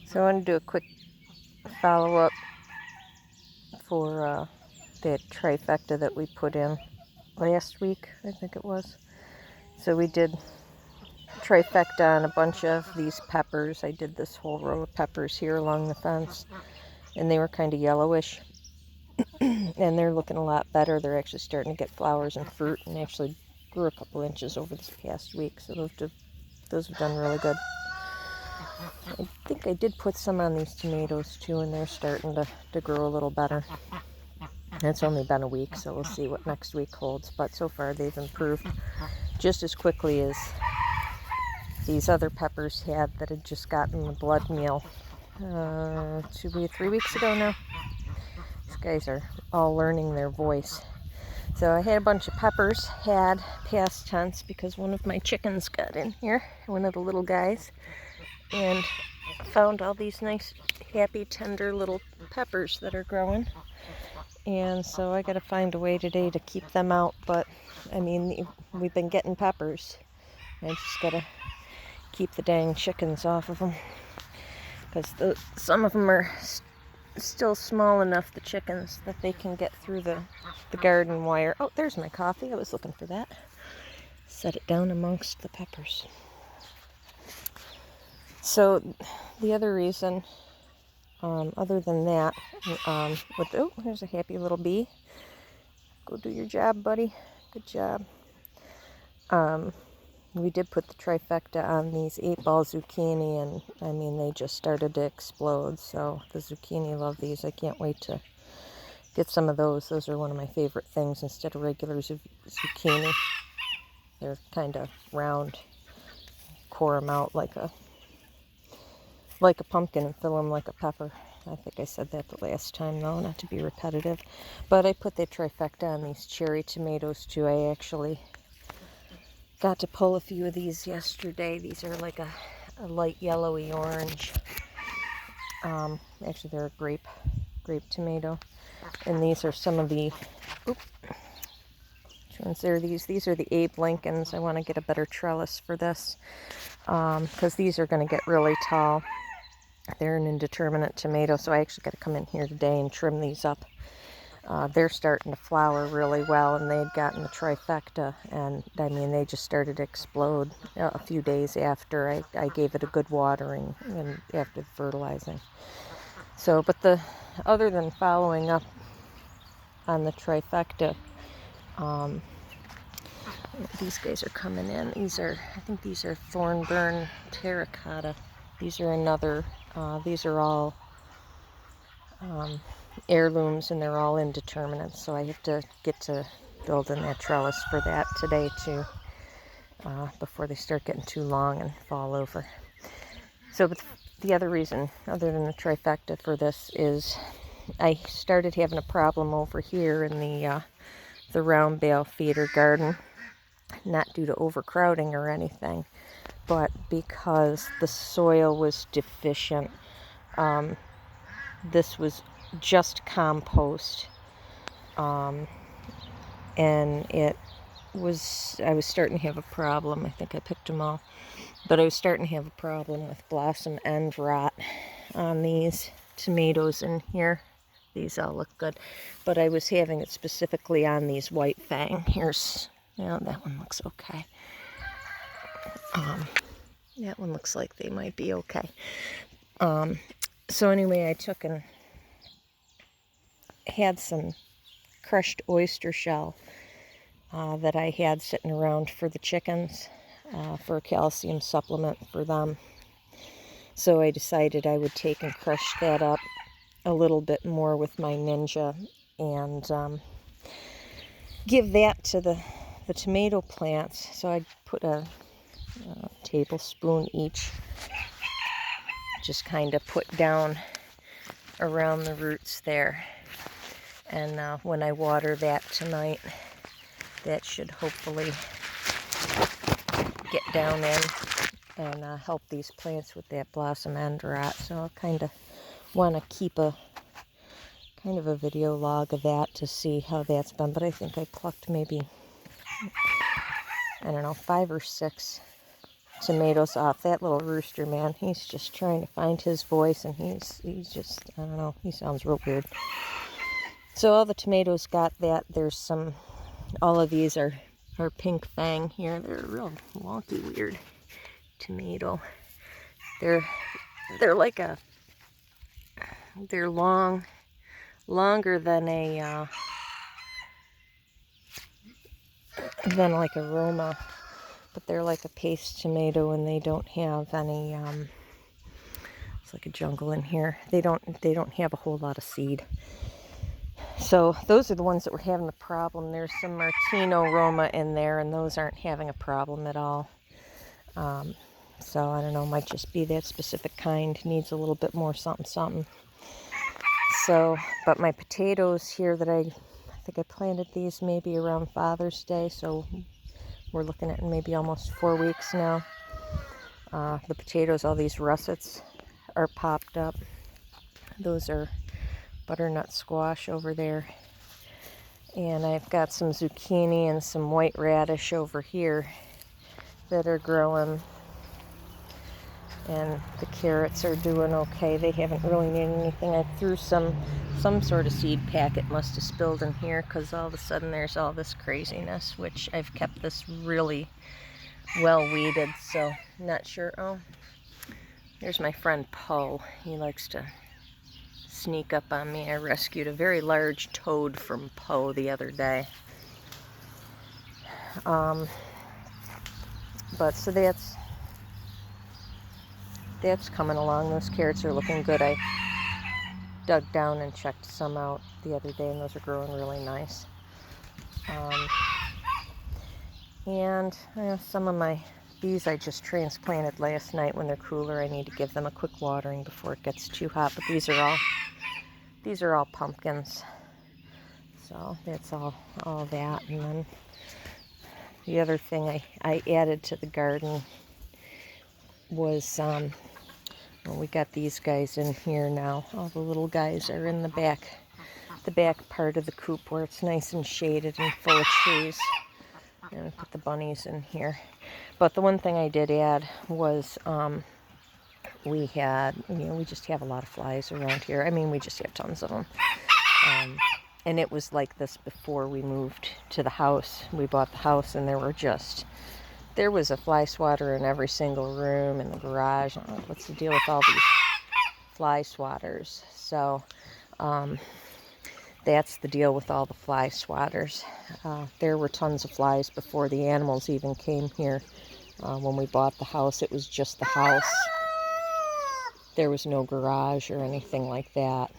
So I want to do a quick follow-up for that trifecta that we put in last week, I think it was. So we did trifecta on a bunch of these peppers. I did this whole row of peppers here along the fence, and they were kind of yellowish. And they're looking a lot better. They're actually starting to get flowers and fruit, and actually grew a couple inches over this past week. So those have done really good. I think I did put some on these tomatoes too, and they're starting to grow a little better. It's only been a week, so we'll see what next week holds. But so far they've improved just as quickly as these other peppers that had just gotten the blood meal 3 weeks ago now. These guys are all learning their voice. So I had a bunch of peppers, had past tense, because one of my chickens got in here, one of the little guys, and found all these nice, happy, tender little peppers that are growing. And so I got to find a way today to keep them out. But I mean, we've been getting peppers. I just got to keep the dang chickens off of them, because some of them are still small enough, the chickens, that they can get through the garden wire. Oh, there's my coffee. I was looking for that. Set it down amongst the peppers. So the other reason, other than that, oh, here's a happy little bee. Go do your job, buddy. Good job. We did put the trifecta on these 8-ball zucchini, and I mean, they just started to explode. So the zucchini love these. I can't wait to get some of those. Those are one of my favorite things instead of regular zucchini. They're kind of round. Core them out like a pumpkin and fill them like a pepper. I think I said that the last time, though, not to be repetitive. But I put the trifecta on these cherry tomatoes too. I actually got to pull a few of these yesterday. These are like a light yellowy orange. Actually, they're a grape tomato. And these are some of the, which ones are these? These are the Abe Lincolns. I want to get a better trellis for this, because these are going to get really tall. They're an indeterminate tomato, so I actually got to come in here today and trim these up. They're starting to flower really well, and they had gotten the trifecta, and I mean, they just started to explode a few days after I gave it a good watering and after the fertilizing. So, but other than following up on the trifecta, these guys are coming in. I think these are Thornburn terracotta. These are another, these are all heirlooms, and they're all indeterminates, so I have to get to building that trellis for that today too, before they start getting too long and fall over. So but the other reason, other than the trifecta for this, is I started having a problem over here in the round bale feeder garden, not due to overcrowding or anything, but because the soil was deficient. This was just compost, and I was starting to have a problem. I think I picked them all, but I was starting to have a problem with blossom end rot on these tomatoes in here. These all look good, but I was having it specifically on these white fang. That one looks okay. That one looks like they might be okay. So anyway, I took and had some crushed oyster shell that I had sitting around for the chickens, for a calcium supplement for them. So I decided I would take and crush that up a little bit more with my Ninja, and give that to the tomato plants. So I put a tablespoon each, just kind of put down around the roots there. And when I water that tonight, that should hopefully get down in and help these plants with that blossom end rot. So I'll kind of want to keep a video log of that to see how that's been. But I think I plucked maybe, I don't know, 5 or 6 tomatoes off. That little rooster, man, he's just trying to find his voice, and he's just, I don't know, he sounds real weird. So all the tomatoes got that. There's some, all of these are pink fang here. They're real wonky, weird tomato. They're like a, they're longer than a, than like a Roma, but they're like a paste tomato, and they don't have any, it's like a jungle in here. They don't have a whole lot of seed. So those are the ones that were having the problem. There's some Martino Roma in there, and those aren't having a problem at all. So I don't know, might just be that specific kind, needs a little bit more something. So, but my potatoes here that I think I planted these maybe around Father's Day, so we're looking at maybe almost 4 weeks now. The potatoes, all these russets are popped up. Those are butternut squash over there. And I've got some zucchini and some white radish over here that are growing. And the carrots are doing okay. They haven't really needed anything. I threw some sort of seed packet must have spilled in here, because all of a sudden there's all this craziness, which I've kept this really well weeded, so not sure. Oh, there's my friend Poe. He likes to sneak up on me. I rescued a very large toad from Poe the other day. But so that's coming along. Those carrots are looking good. I dug down and checked some out the other day, and those are growing really nice. And some of these I just transplanted last night. When they're cooler, I need to give them a quick watering before it gets too hot. But these are all pumpkins. So that's all that. And then the other thing I added to the garden was, well, we got these guys in here now. All the little guys are in the back part of the coop where it's nice and shaded and full of trees. And I put the bunnies in here. But the one thing I did add was, we had, we just have a lot of flies around here. I mean, we just have tons of them. And it was like this before we moved to the house. We bought the house, and there was a fly swatter in every single room in the garage. Oh, what's the deal with all these fly swatters? So that's the deal with all the fly swatters. There were tons of flies before the animals even came here. When we bought the house, it was just the house. There was no garage or anything like that.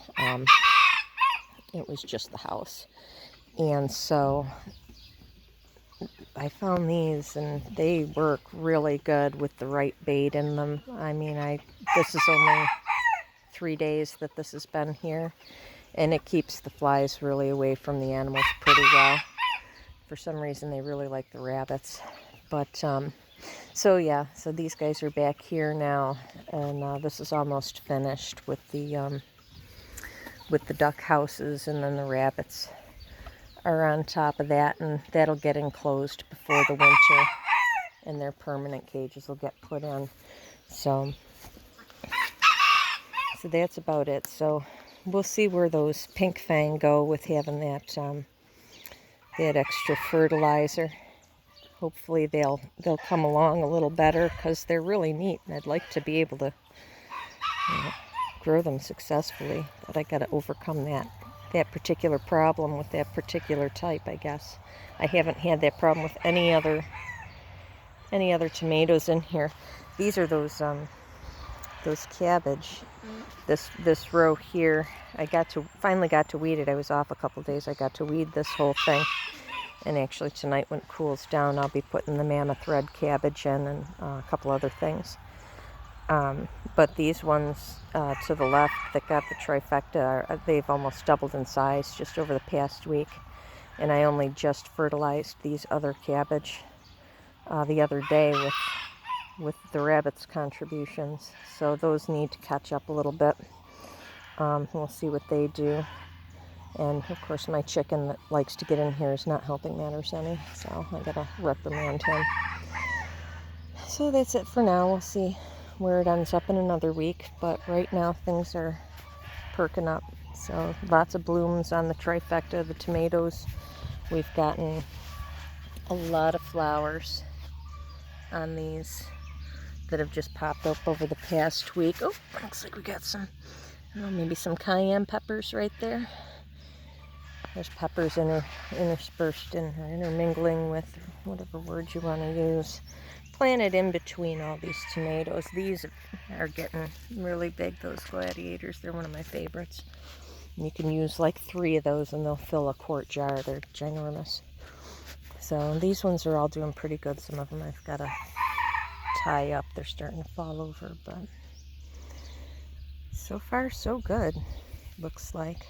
It was just the house. And so I found these, and they work really good with the right bait in them. I mean, this is only 3 days that this has been here, and it keeps the flies really away from the animals pretty well. For some reason, they really like the rabbits. But so yeah, so these guys are back here now, and this is almost finished with the duck houses, and then the rabbits are on top of that, and that'll get enclosed before the winter, and their permanent cages will get put in. So that's about it. So we'll see where those pink fang go with having that extra fertilizer. Hopefully they'll come along a little better, because they're really neat, and I'd like to be able to grow them successfully. But I got to overcome that particular problem with that particular type, I guess. I haven't had that problem with any other tomatoes in here. These are those cabbage. This row here, I finally got to weed it. I was off a couple days. I got to weed this whole thing. And actually tonight, when it cools down, I'll be putting the mammoth red cabbage in, and a couple other things. But these ones to the left that got the trifecta, they've almost doubled in size just over the past week. And I only just fertilized these other cabbage the other day with the rabbits' contributions. So those need to catch up a little bit. We'll see what they do. And of course, my chicken that likes to get in here is not helping matters any. So I gotta reprimand him. So that's it for now. We'll see where it ends up in another week, but right now things are perking up. So lots of blooms on the trifecta, the tomatoes. We've gotten a lot of flowers on these that have just popped up over the past week. Oh, looks like we got some, I don't know, maybe some cayenne peppers right there. There's peppers interspersed in, or intermingling with, whatever word you want to use, planted in between all these tomatoes. These are getting really big, those gladiators. They're one of my favorites. And you can use like 3 of those and they'll fill a quart jar. They're ginormous. So these ones are all doing pretty good. Some of them I've got to tie up. They're starting to fall over, but so far so good, looks like.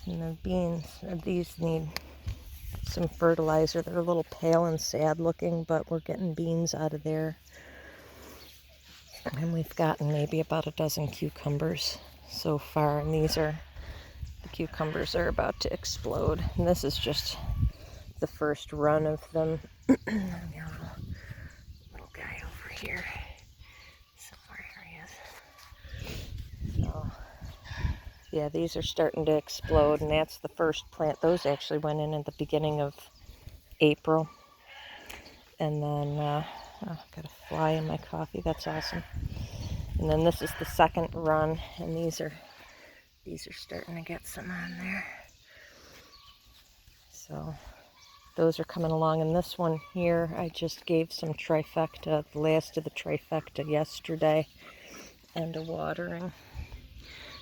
And the beans, these need some fertilizer. They're a little pale and sad looking, but we're getting beans out of there. And we've gotten maybe about a dozen cucumbers so far, and the cucumbers are about to explode. And this is just the first run of them. Little guy over here somewhere. Here he is. So yeah, these are starting to explode, and that's the first plant. Those actually went in at the beginning of April. And then oh, got a fly in my coffee. That's awesome. And then this is the second run, and these are starting to get some on there. So those are coming along. And this one here, I just gave some trifecta, the last of the trifecta yesterday, and a watering.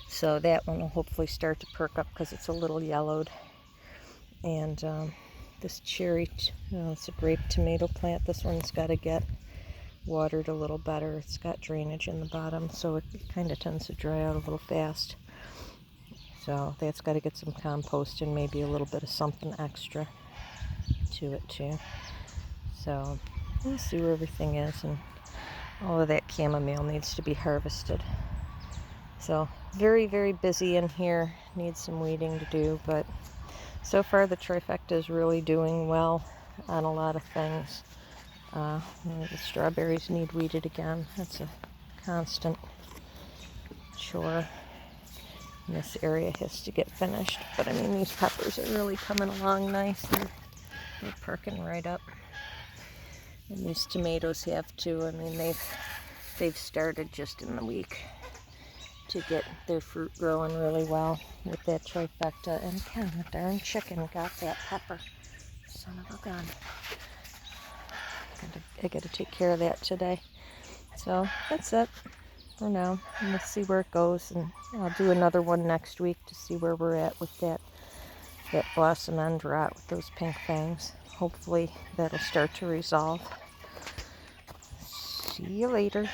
So that one will hopefully start to perk up because it's a little yellowed. And this cherry, it's a grape tomato plant. This one's got to get watered a little better. It's got drainage in the bottom, so it kind of tends to dry out a little fast. So that's got to get some compost and maybe a little bit of something extra to it too. So we'll see where everything is, and all of that chamomile needs to be harvested. So very, very busy in here. Needs some weeding to do, but so far the trifecta is really doing well on a lot of things. The strawberries need weeded again. That's a constant chore. And this area has to get finished. But I mean, these peppers are really coming along nice. They're perking right up. And these tomatoes have too. I mean, they've started just in the week to get their fruit growing really well with that trifecta. And again, the darn chicken got that pepper. Son of a gun. I gotta take care of that today. So that's it for now. And let's see where it goes, and I'll do another one next week to see where we're at with that blossom end rot with those pink fangs. Hopefully that'll start to resolve. See you later.